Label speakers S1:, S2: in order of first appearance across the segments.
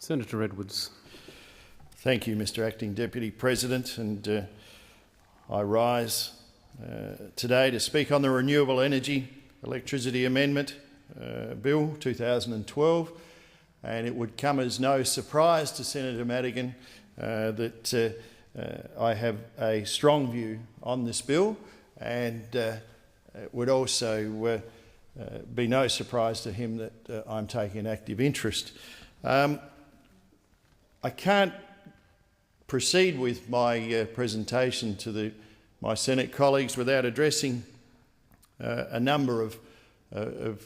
S1: Senator Edwards.
S2: Thank you, Mr Acting Deputy President, and I rise today to speak on the Renewable Energy Electricity Amendment Bill 2012, and it would come as no surprise to Senator Madigan that I have a strong view on this bill, and it would also be no surprise to him that I'm taking an active interest. I can't proceed with my presentation to my Senate colleagues without addressing a number of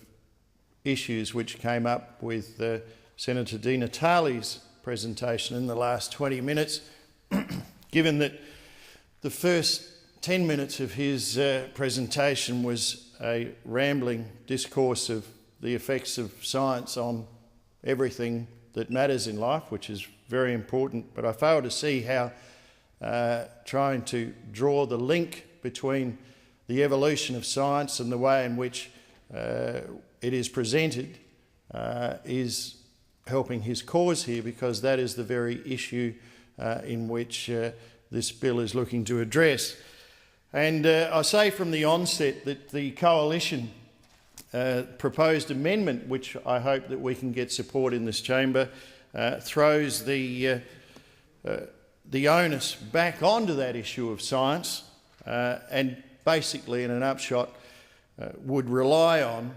S2: issues which came up with Senator Di Natale's presentation in the last 20 minutes, given that the first 10 minutes of his presentation was a rambling discourse of the effects of science on everything that matters in life, which is very important, but I fail to see how trying to draw the link between the evolution of science and the way in which it is presented is helping his cause here, because that is the very issue in which this bill is looking to address. And I say from the onset that the Coalition proposed amendment, which I hope that we can get support in this chamber, throws the onus back onto that issue of science and basically, in an upshot, would rely on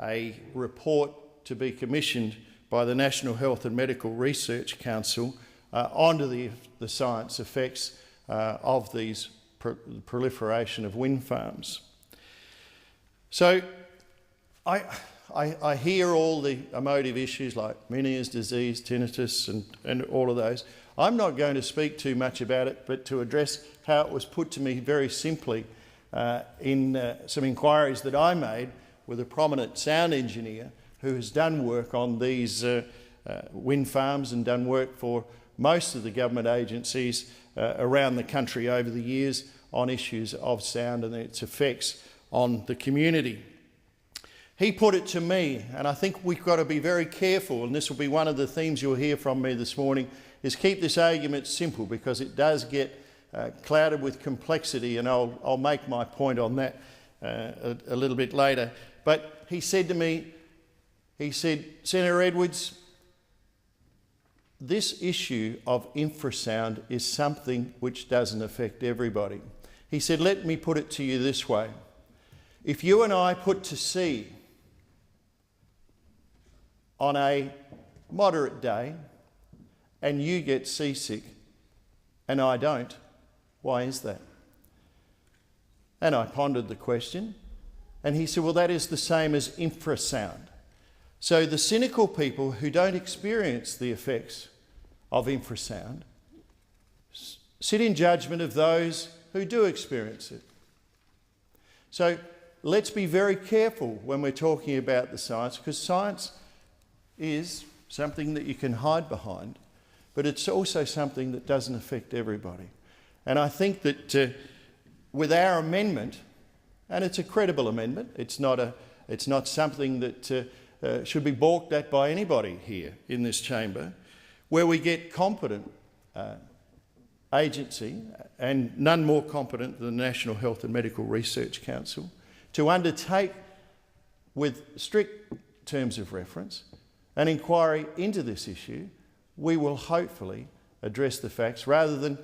S2: a report to be commissioned by the National Health and Medical Research Council onto the science effects of these proliferation of wind farms. So I hear all the emotive issues like Meniere's disease, tinnitus and all of those. I'm not going to speak too much about it, but to address how it was put to me very simply in some inquiries that I made with a prominent sound engineer who has done work on these wind farms and done work for most of the government agencies around the country over the years on issues of sound and its effects on the community. He put it to me, and I think we've got to be very careful, and this will be one of the themes you'll hear from me this morning, is keep this argument simple, because it does get clouded with complexity, and I'll make my point on that a little bit later. But he said to me, he said, Senator Edwards, this issue of infrasound is something which doesn't affect everybody. He said, let me put it to you this way. If you and I put to sea on a moderate day and you get seasick and I don't, why is that? And I pondered the question, and he said, well, that is the same as infrasound. So the cynical people who don't experience the effects of infrasound sit in judgment of those who do experience it. So let's be very careful when we're talking about the science, because science is something that you can hide behind, but it's also something that doesn't affect everybody. And I think that with our amendment, and it's a credible amendment, it's not something that should be balked at by anybody here in this chamber, where we get competent agency, and none more competent than the National Health and Medical Research Council, to undertake, with strict terms of reference, an inquiry into this issue. We will hopefully address the facts rather than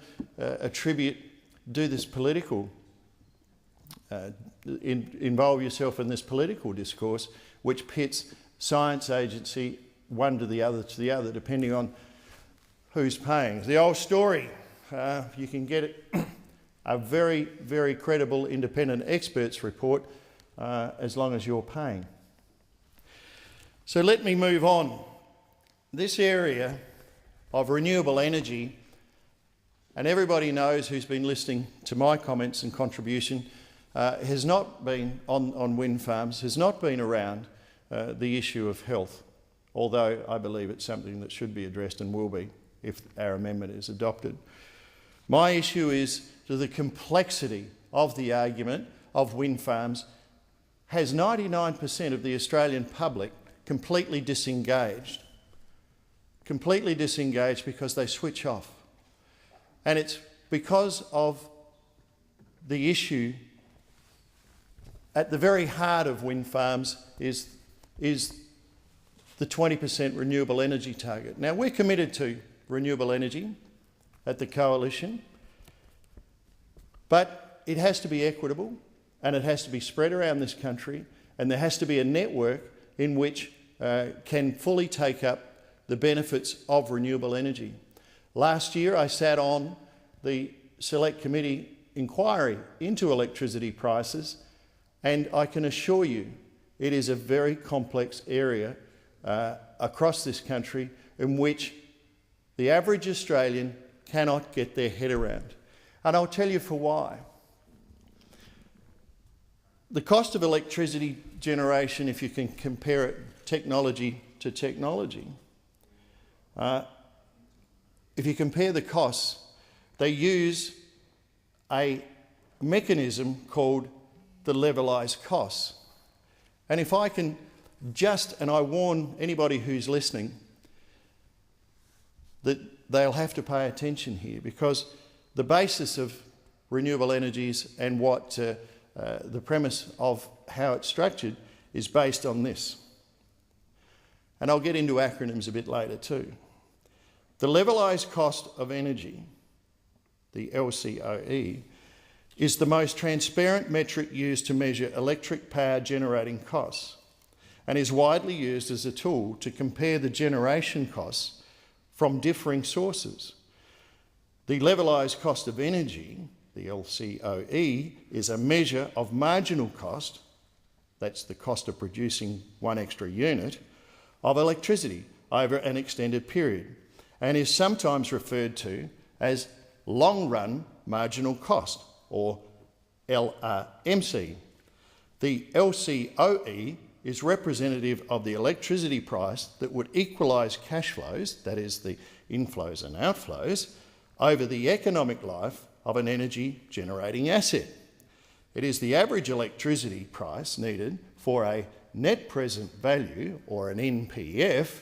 S2: do this political, involve yourself in this political discourse which pits science agency one to the other, depending on who's paying. The old story, you can get it, a very, very credible independent experts report as long as you're paying. So let me move on. This area of renewable energy, and everybody knows who's been listening to my comments and contribution, has not been on wind farms, has not been around the issue of health, although I believe it's something that should be addressed and will be if our amendment is adopted. My issue is to the complexity of the argument of wind farms. Has 99% of the Australian public completely disengaged completely disengaged because they switch off. And it's because of the issue at the very heart of wind farms is the 20% renewable energy target. Now, we're committed to renewable energy at the Coalition, but it has to be equitable and it has to be spread around this country, and there has to be a network in which can fully take up the benefits of renewable energy. Last year I sat on the Select Committee inquiry into electricity prices, and I can assure you it is a very complex area across this country in which the average Australian cannot get their head around. And I'll tell you for why. The cost of electricity generation, if you can compare it technology to technology, if you compare the costs, they use a mechanism called the levelised costs. And if I can and I warn anybody who's listening that they'll have to pay attention here, because the basis of renewable energies and what the premise of how it's structured is based on this. And I'll get into acronyms a bit later too. The levelised cost of energy, the LCOE, is the most transparent metric used to measure electric power generating costs and is widely used as a tool to compare the generation costs from differing sources. The levelised cost of energy, the LCOE, is a measure of marginal cost, that's the cost of producing one extra unit, of electricity over an extended period, and is sometimes referred to as long-run marginal cost, or LRMC. The LCOE is representative of the electricity price that would equalise cash flows, that is the inflows and outflows, over the economic life of an energy generating asset. It is the average electricity price needed for a net present value, or an NPF,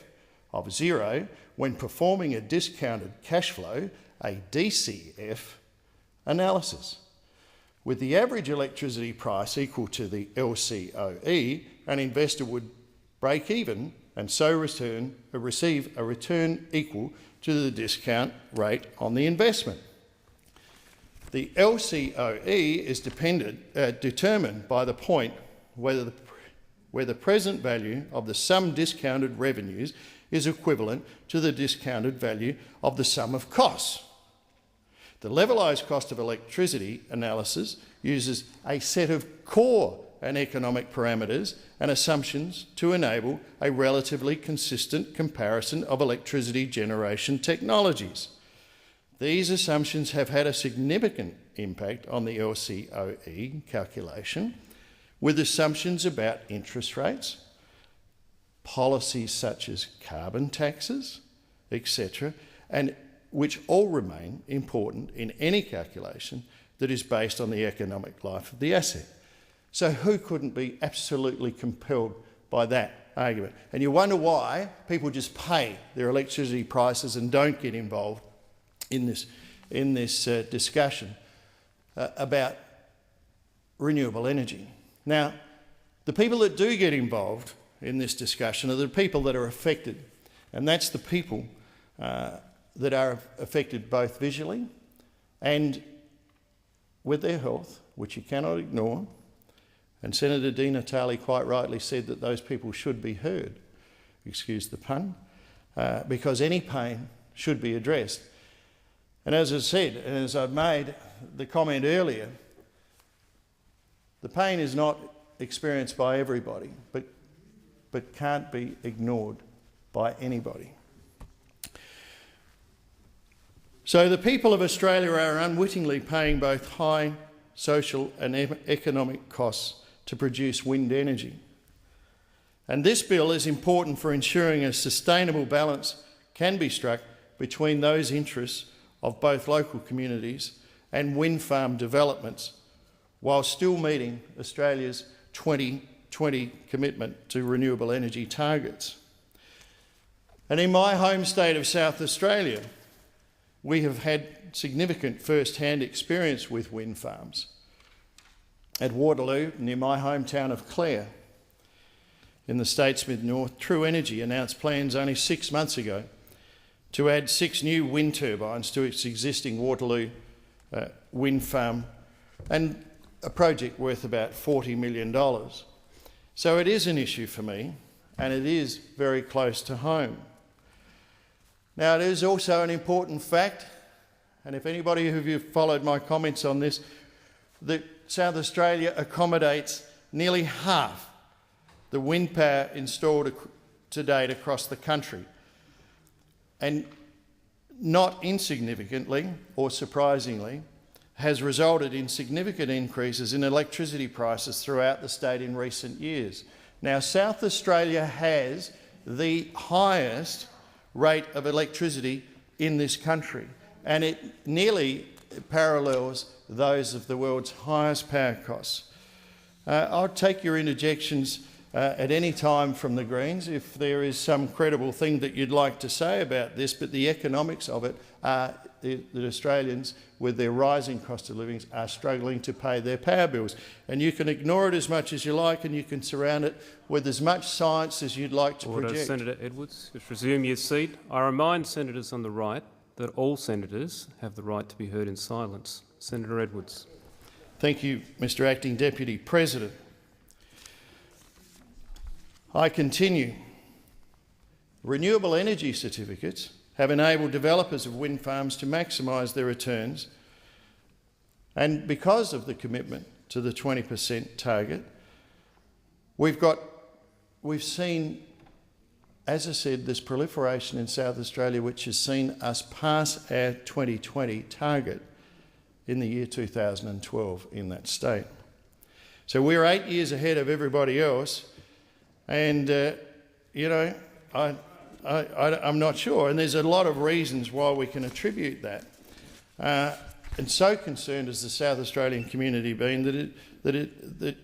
S2: of 0 when performing a discounted cash flow, a DCF, analysis. With the average electricity price equal to the LCOE, an investor would break even and so receive a return equal to the discount rate on the investment. The LCOE is determined by the point where the present value of the sum discounted revenues is equivalent to the discounted value of the sum of costs. The levelised cost of electricity analysis uses a set of core and economic parameters and assumptions to enable a relatively consistent comparison of electricity generation technologies. These assumptions have had a significant impact on the LCOE calculation, with assumptions about interest rates, policies such as carbon taxes, etc., and which all remain important in any calculation that is based on the economic life of the asset. So who couldn't be absolutely compelled by that argument? And you wonder why people just pay their electricity prices and don't get involved in this discussion about renewable energy. Now, the people that do get involved in this discussion are the people that are affected, and that's the people that are affected both visually and with their health, which you cannot ignore. And Senator Di Natale quite rightly said that those people should be heard, excuse the pun, because any pain should be addressed. And as I said, and as I've made the comment earlier, the pain is not experienced by everybody, but can't be ignored by anybody. So the people of Australia are unwittingly paying both high social and economic costs to produce wind energy. And this bill is important for ensuring a sustainable balance can be struck between those interests of both local communities and wind farm developments, while still meeting Australia's 2020 commitment to renewable energy targets. And in my home state of South Australia, we have had significant first-hand experience with wind farms. At Waterloo, near my hometown of Clare, in the Statesmith North, True Energy announced plans only 6 months ago to add 6 new wind turbines to its existing Waterloo wind farm, and a project worth about $40 million. So it is an issue for me, and it is very close to home. Now, it is also an important fact, and if anybody of you followed my comments on this, that South Australia accommodates nearly half the wind power installed to date across the country. And not insignificantly or surprisingly, has resulted in significant increases in electricity prices throughout the state in recent years. Now, South Australia has the highest rate of electricity in this country, and it nearly parallels those of the world's highest power costs. I'll take your interjections at any time from the Greens if there is some credible thing that you'd like to say about this, but the economics of it are that Australians, with their rising cost of living, are struggling to pay their power bills. And you can ignore it as much as you like, and you can surround it with as much science as you'd like to project.
S1: Senator Edwards, just resume your seat. I remind senators on the right that all senators have the right to be heard in silence. Senator Edwards.
S2: Thank you, Mr. Acting Deputy President. I continue. Renewable energy certificates have enabled developers of wind farms to maximise their returns, and because of the commitment to the 20% target, we've seen, as I said, this proliferation in South Australia which has seen us pass our 2020 target in the year 2012 in that state. So we're 8 years ahead of everybody else, and you know, I'm not sure, and there's a lot of reasons why we can attribute that. And so concerned has the South Australian community been that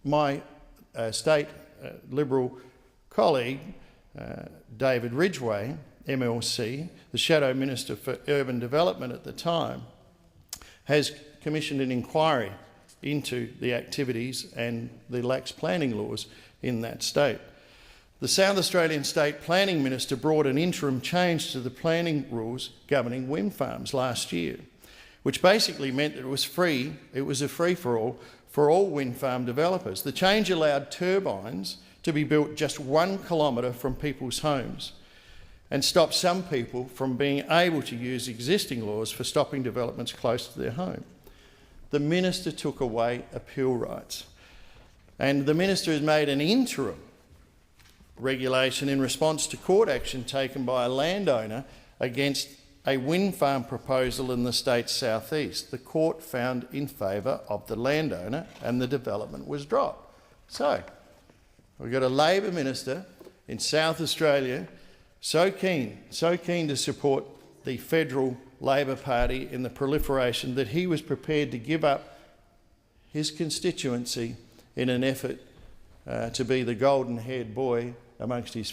S2: my state Liberal colleague, David Ridgway, MLC, the Shadow Minister for Urban Development at the time, has commissioned an inquiry into the activities and the lax planning laws in that state. The South Australian State Planning Minister brought an interim change to the planning rules governing wind farms last year, which basically meant that it was a free-for-all for all wind farm developers. The change allowed turbines to be built just 1 kilometre from people's homes and stopped some people from being able to use existing laws for stopping developments close to their home. The minister took away appeal rights, and the minister has made an interim regulation in response to court action taken by a landowner against a wind farm proposal in the state's southeast. The court found in favour of the landowner and the development was dropped. So we've got a Labor minister in South Australia so keen to support the federal Labor Party in the proliferation that he was prepared to give up his constituency in an effort to be the golden-haired boy amongst his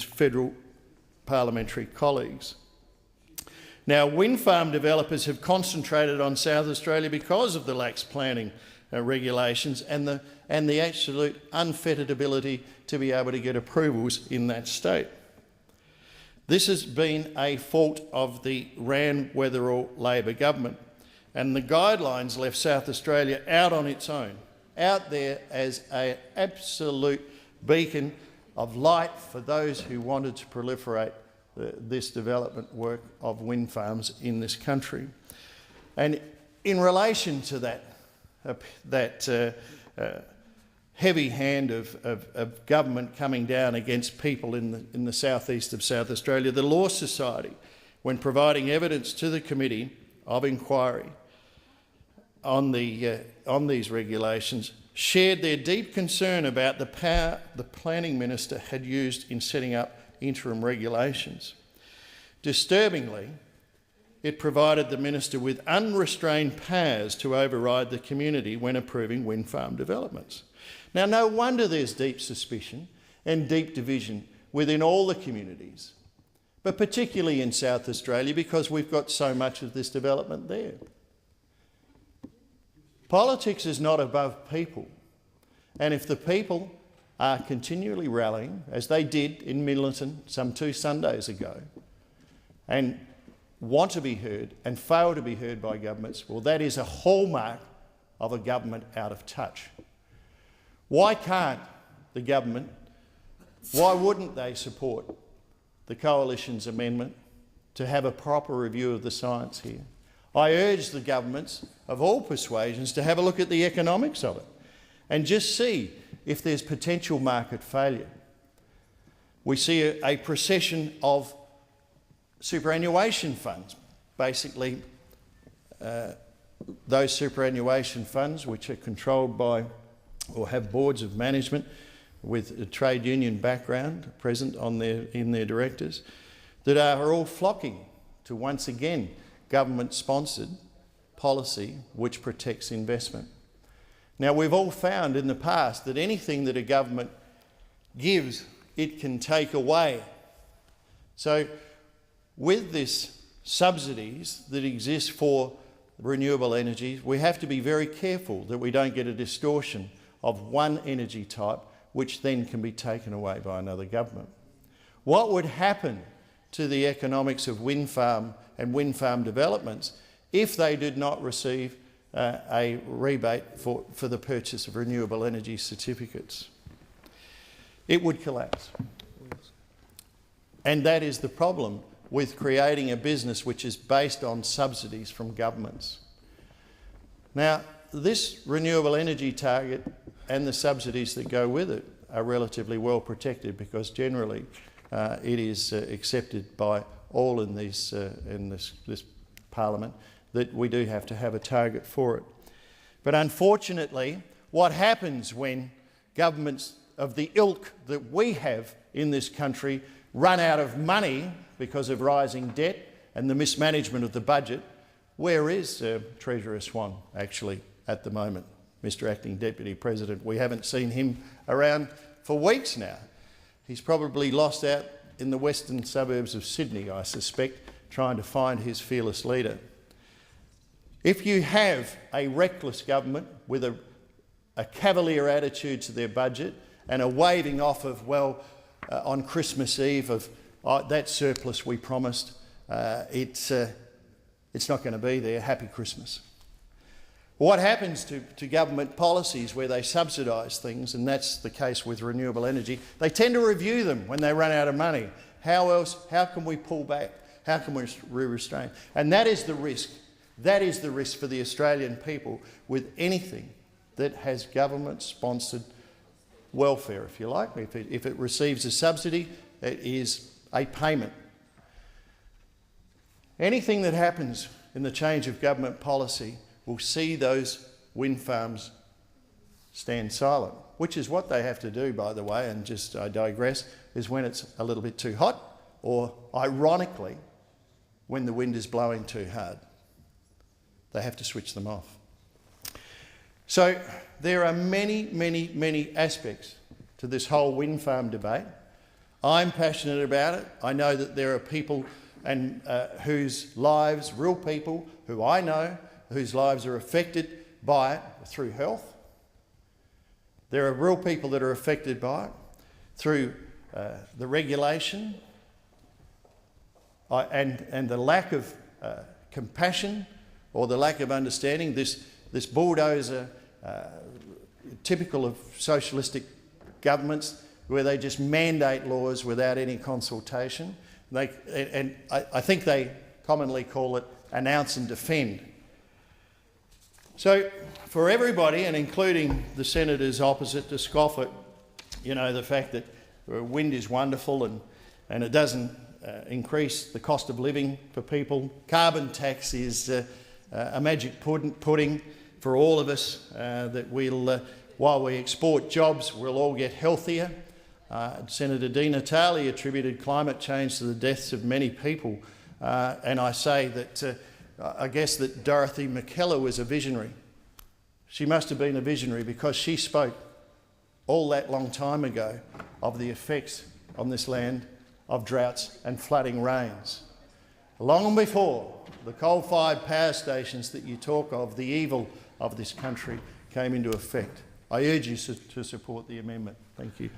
S2: federal parliamentary colleagues. Now, wind farm developers have concentrated on South Australia because of the lax planning regulations and the absolute unfettered ability to be able to get approvals in that state. This has been a fault of the Rann-Weatherall Labor government, and the guidelines left South Australia out on its own, out there as an absolute beacon of light for those who wanted to proliferate this development work of wind farms in this country. And in relation to that heavy hand of government coming down against people in the southeast of South Australia, the Law Society, when providing evidence to the Committee of Inquiry on these regulations, shared their deep concern about the power the planning minister had used in setting up interim regulations. Disturbingly, it provided the minister with unrestrained powers to override the community when approving wind farm developments. Now, no wonder there's deep suspicion and deep division within all the communities, but particularly in South Australia because we've got so much of this development there. Politics is not above people, and if the people are continually rallying, as they did in Middleton some 2 Sundays ago, and want to be heard and fail to be heard by governments, well, that is a hallmark of a government out of touch. Why can't the government, why wouldn't they support the Coalition's amendment to have a proper review of the science here? I urge the governments of all persuasions to have a look at the economics of it and just see if there's potential market failure. We see a procession of superannuation funds, basically those superannuation funds which are controlled by or have boards of management with a trade union background present in their directors, that are all flocking to once again government-sponsored policy which protects investment. Now, we've all found in the past that anything that a government gives, it can take away. So with this subsidies that exist for renewable energy, we have to be very careful that we don't get a distortion of one energy type which then can be taken away by another government. What would happen to the economics of wind farm and wind farm developments if they did not receive a rebate for the purchase of renewable energy certificates? It would collapse. And that is the problem with creating a business which is based on subsidies from governments. Now, this renewable energy target and the subsidies that go with it are relatively well protected because generally it is accepted by all in this Parliament that we do have to have a target for it. But unfortunately, what happens when governments of the ilk that we have in this country run out of money because of rising debt and the mismanagement of the budget? Where is Treasurer Swan actually at the moment, Mr Acting Deputy President? We haven't seen him around for weeks now. He's probably lost out in the western suburbs of Sydney, I suspect, trying to find his fearless leader. If you have a reckless government with a cavalier attitude to their budget and a waving off of, well, on Christmas Eve of that surplus we promised, it's not going to be there, happy Christmas. What happens to government policies where they subsidise things, and that's the case with renewable energy, they tend to review them when they run out of money. How can we pull back? How can we restrain? And that is the risk. That is the risk for the Australian people with anything that has government-sponsored welfare, if you like. If it receives a subsidy, it is a payment. Anything that happens in the change of government policy will see those wind farms stand silent, which is what they have to do, by the way, and just I digress, is when it's a little bit too hot or, ironically, when the wind is blowing too hard. They have to switch them off. So there are many, many, many aspects to this whole wind farm debate. I'm passionate about it. I know that there are people and whose lives, real people who I know, whose lives are affected by it through health. There are real people that are affected by it through the regulation and the lack of compassion or the lack of understanding. This bulldozer, typical of socialistic governments, where they just mandate laws without any consultation. And I think they commonly call it announce and defend. So for everybody, and including the senators opposite, to scoff at, the fact that wind is wonderful and it doesn't increase the cost of living for people. Carbon tax is a magic pudding for all of us, that we'll, while we export jobs, we'll all get healthier. Senator Di Natale attributed climate change to the deaths of many people, and I say that I guess that Dorothy McKellar was a visionary. She must have been a visionary because she spoke all that long time ago of the effects on this land of droughts and flooding rains. Long before the coal-fired power stations that you talk of, the evil of this country, came into effect. I urge you to support the amendment. Thank you.